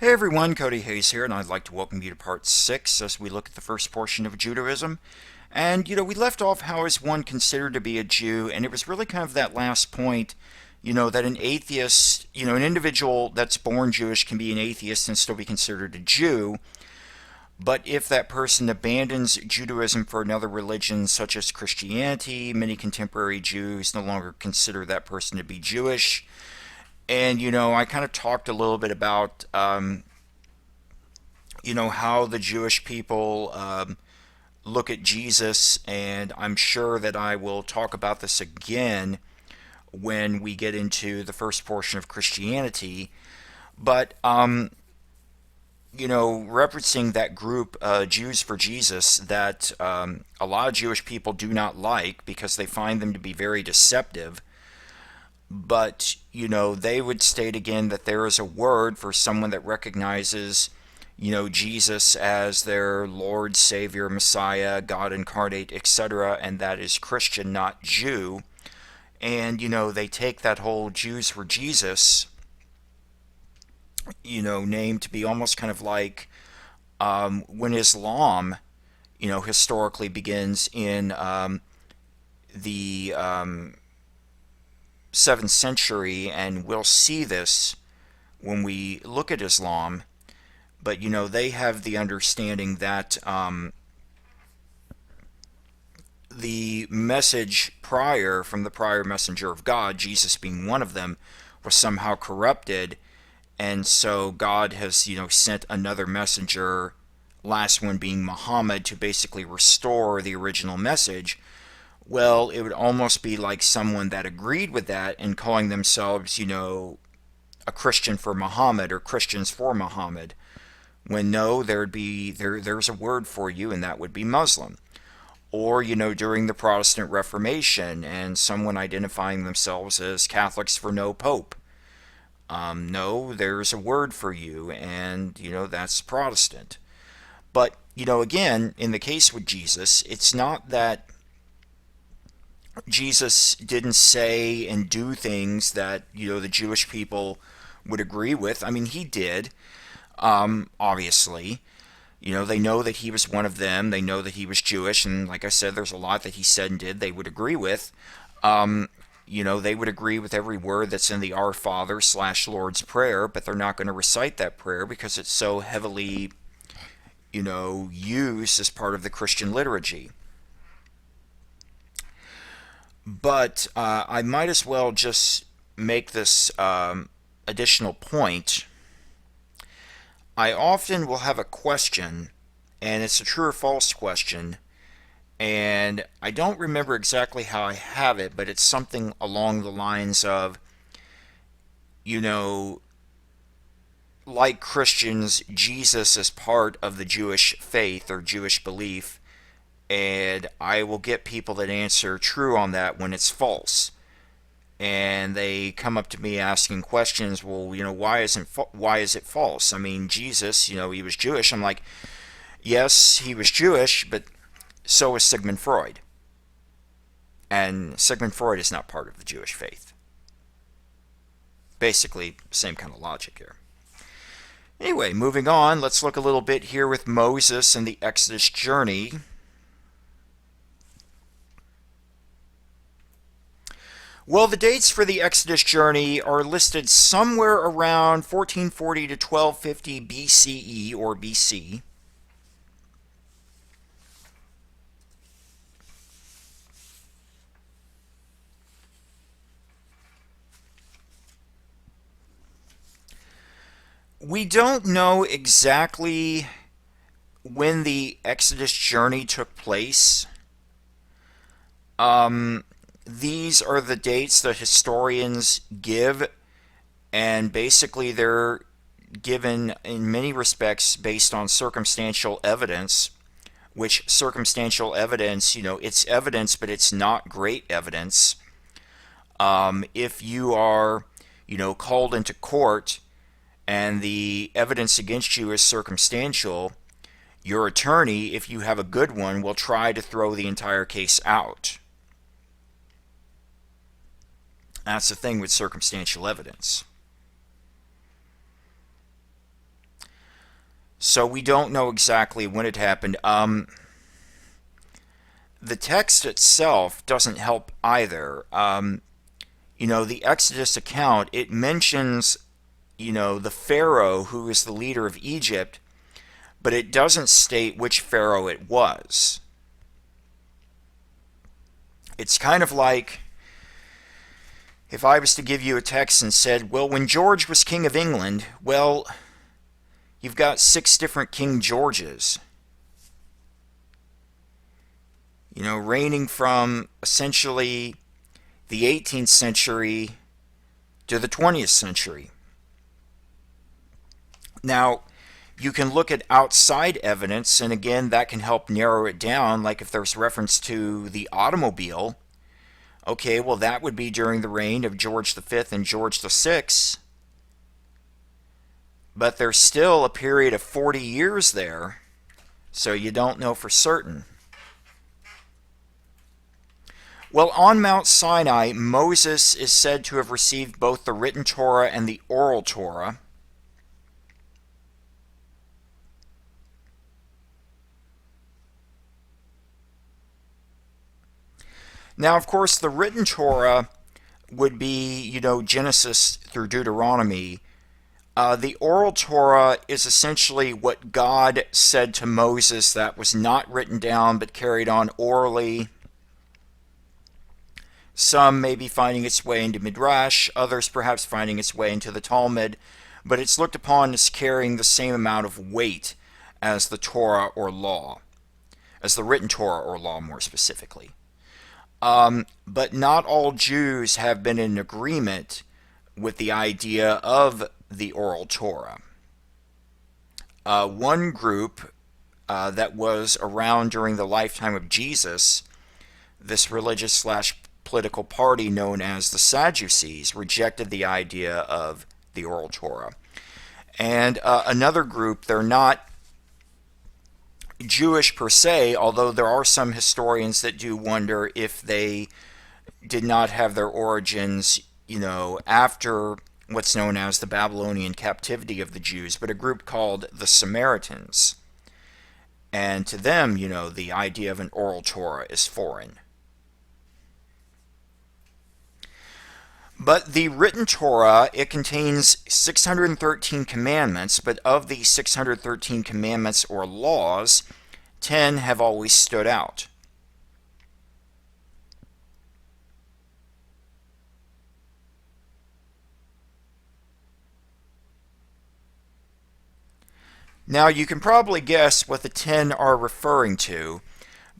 Hey everyone, Cody Hayes here, and I'd like to welcome you to part 6 as we look at the first portion of Judaism. And, we left off how is one considered to be a Jew, and it was really kind of that last point, that an atheist, an individual that's born Jewish can be an atheist and still be considered a Jew. But if that person abandons Judaism for another religion, such as Christianity, many contemporary Jews no longer consider that person to be Jewish. And, I kind of talked a little bit about how the Jewish people look at Jesus, and I'm sure that I will talk about this again when we get into the first portion of Christianity. But, referencing that group, Jews for Jesus, that a lot of Jewish people do not like because they find them to be very deceptive. But, they would state again that there is a word for someone that recognizes Jesus as their Lord, Savior, Messiah, God incarnate, etc., and that is Christian, not Jew. And, they take that whole Jews for Jesus, name to be almost kind of like when Islam, historically begins in the 7th century, and we'll see this when we look at Islam. But they have the understanding that the message prior from the prior messenger of God, Jesus being one of them, was somehow corrupted, and so God has sent another messenger, last one being Muhammad, to basically restore the original message. Well, it would almost be like someone that agreed with that and calling themselves a Christian for Muhammad or Christians for Muhammad, when no, there's a word for you, and that would be Muslim. Or during the Protestant Reformation, and someone identifying themselves as Catholics for no Pope. No, there's a word for you, and that's Protestant. But again, in the case with Jesus, it's not that Jesus didn't say and do things that the Jewish people would agree with. I mean, he did. Obviously, they know that he was one of them. They know that he was Jewish, and like I said, there's a lot that he said and did they would agree with. They would agree with every word that's in the Our Father / Lord's Prayer, but they're not going to recite that prayer because it's so heavily, used as part of the Christian liturgy. But I might as well just make this additional point. I often will have a question, and it's a true or false question, and I don't remember exactly how I have it, but it's something along the lines of, you know, like Christians, Jesus is part of the Jewish faith or Jewish belief, and I will get people that answer true on that when it's false. And they come up to me asking questions. Well, why is it false? I mean, Jesus, he was Jewish. I'm like, yes, he was Jewish, but so was Sigmund Freud. And Sigmund Freud is not part of the Jewish faith. Basically, same kind of logic here. Anyway, moving on, let's look a little bit here with Moses and the Exodus journey. Well, the dates for the Exodus journey are listed somewhere around 1440 to 1250 BCE or BC. We don't know exactly when the Exodus journey took place. These are the dates that historians give, and basically they're given in many respects based on circumstantial evidence, which circumstantial evidence, it's evidence, but it's not great evidence. If you are, called into court and the evidence against you is circumstantial, your attorney, if you have a good one, will try to throw the entire case out. That's the thing with circumstantial evidence. So we don't know exactly when it happened. The text itself doesn't help either. The Exodus account, it mentions, the Pharaoh who is the leader of Egypt, but it doesn't state which Pharaoh it was. It's kind of like if I was to give you a text and said, well, when George was King of England, well, you've got 6 different King Georges. Reigning from essentially the 18th century to the 20th century. Now, you can look at outside evidence, and again, that can help narrow it down, like if there's reference to the automobile. Okay, well, that would be during the reign of George V and George VI. But there's still a period of 40 years there, so you don't know for certain. Well, on Mount Sinai, Moses is said to have received both the written Torah and the oral Torah. Now, of course, the written Torah would be, Genesis through Deuteronomy. The oral Torah is essentially what God said to Moses that was not written down but carried on orally. Some may be finding its way into Midrash, others perhaps finding its way into the Talmud, but it's looked upon as carrying the same amount of weight as the Torah or law, as the written Torah or law more specifically. But not all Jews have been in agreement with the idea of the oral Torah. One group that was around during the lifetime of Jesus, this religious / political party known as the Sadducees, rejected the idea of the oral Torah. And another group, they're not Jewish per se, although there are some historians that do wonder if they did not have their origins, after what's known as the Babylonian captivity of the Jews, but a group called the Samaritans. And to them, the idea of an oral Torah is foreign. But the written Torah, it contains 613 commandments, but of these 613 commandments or laws, 10 have always stood out. Now, you can probably guess what the 10 are referring to,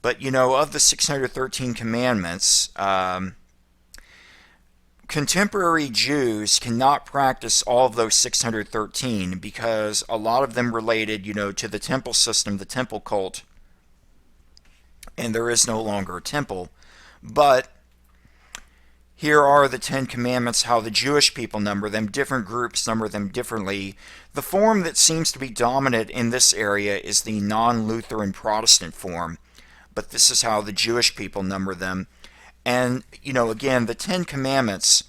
but of the 613 commandments, contemporary Jews cannot practice all of those 613 because a lot of them related, to the temple system, the temple cult, and there is no longer a temple. But here are the 10 commandments, how the Jewish people number them. Different groups number them differently. The form that seems to be dominant in this area is the non-Lutheran Protestant form, but this is how the Jewish people number them. And, again, the 10 commandments,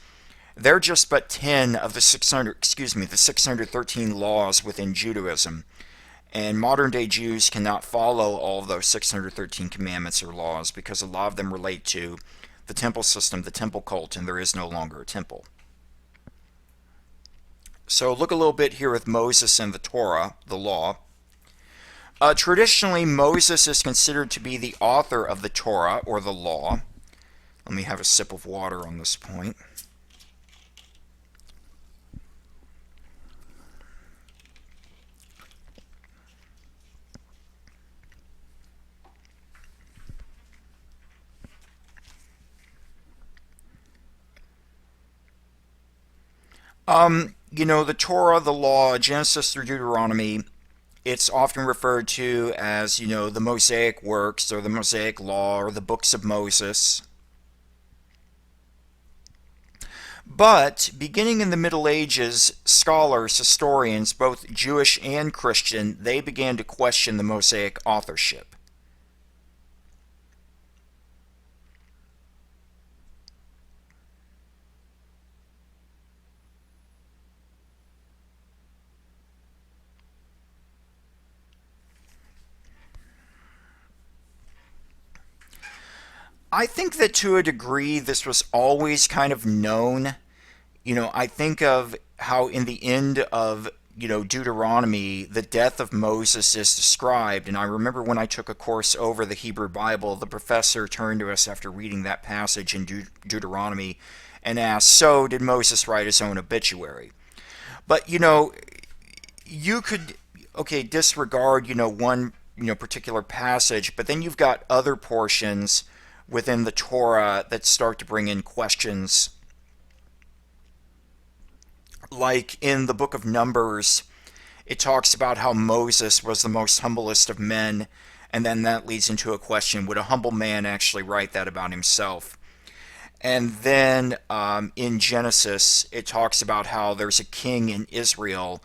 they're just but 10 of the 613 laws within Judaism. And modern-day Jews cannot follow all of those 613 commandments or laws because a lot of them relate to the temple system, the temple cult, and there is no longer a temple. So look a little bit here with Moses and the Torah, the law. Traditionally, Moses is considered to be the author of the Torah or the law. Let me have a sip of water on this point. The Torah, the law, Genesis through Deuteronomy, it's often referred to as, the Mosaic works or the Mosaic law or the books of Moses. But beginning in the Middle Ages, scholars, historians, both Jewish and Christian, they began to question the Mosaic authorship. I think that to a degree this was always kind of known. I think of how in the end of, Deuteronomy, the death of Moses is described. And I remember when I took a course over the Hebrew Bible, the professor turned to us after reading that passage in Deuteronomy and asked, "So, did Moses write his own obituary?" But, you could, okay, disregard, one, particular passage, but then you've got other portions within the Torah that start to bring in questions. Like in the book of Numbers, it talks about how Moses was the most humblest of men, and then that leads into a question: would a humble man actually write that about himself? And then in Genesis, it talks about how there's a king in Israel.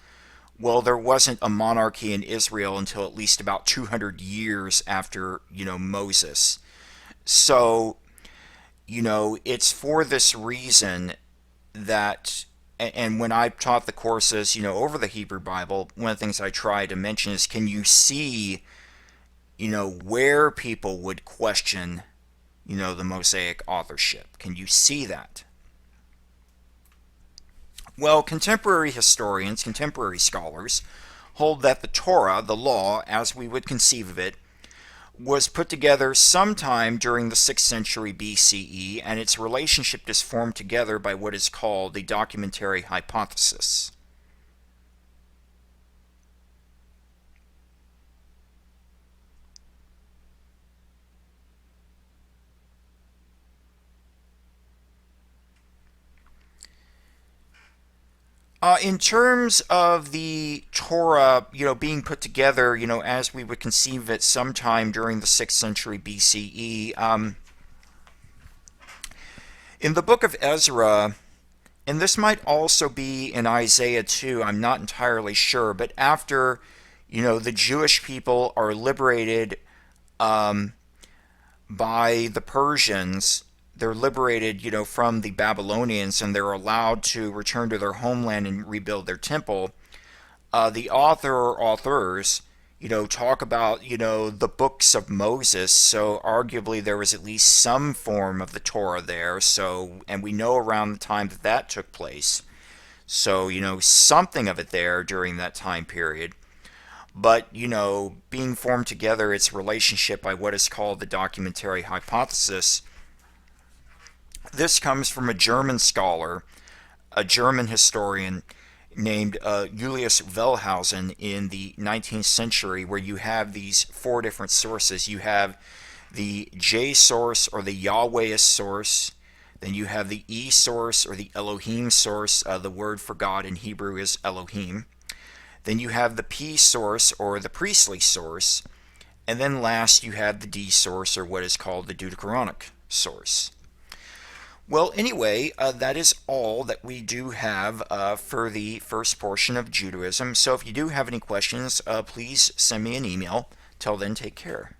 Well, there wasn't a monarchy in Israel until at least about 200 years after, Moses. So, it's for this reason that, and when I taught the courses, over the Hebrew Bible, one of the things I try to mention is, can you see, where people would question, the Mosaic authorship? Can you see that? Well, contemporary historians, contemporary scholars, hold that the Torah, the law, as we would conceive of it, was put together sometime during the 6th century BCE, and its relationship is formed together by what is called the documentary hypothesis. In terms of the Torah, being put together, as we would conceive it sometime during the 6th century BCE, in the book of Ezra, and this might also be in Isaiah too, I'm not entirely sure, but after, the Jewish people are liberated by the Persians, they're liberated, from the Babylonians, and they're allowed to return to their homeland and rebuild their temple. The author or authors, talk about, the books of Moses. So arguably there was at least some form of the Torah there. So, and we know around the time that that took place. So, something of it there during that time period. But, being formed together, its relationship by what is called the documentary hypothesis. This comes from a German scholar, a German historian named Julius Wellhausen in the 19th century, where you have these four different sources. You have the J source, or the Yahwehist source. Then you have the E source, or the Elohim source. The word for God in Hebrew is Elohim. Then you have the P source, or the priestly source. And then last you have the D source, or what is called the Deuteronomic source. Well, anyway, that is all that we do have for the first portion of Judaism. So if you do have any questions, please send me an email. Till then, take care.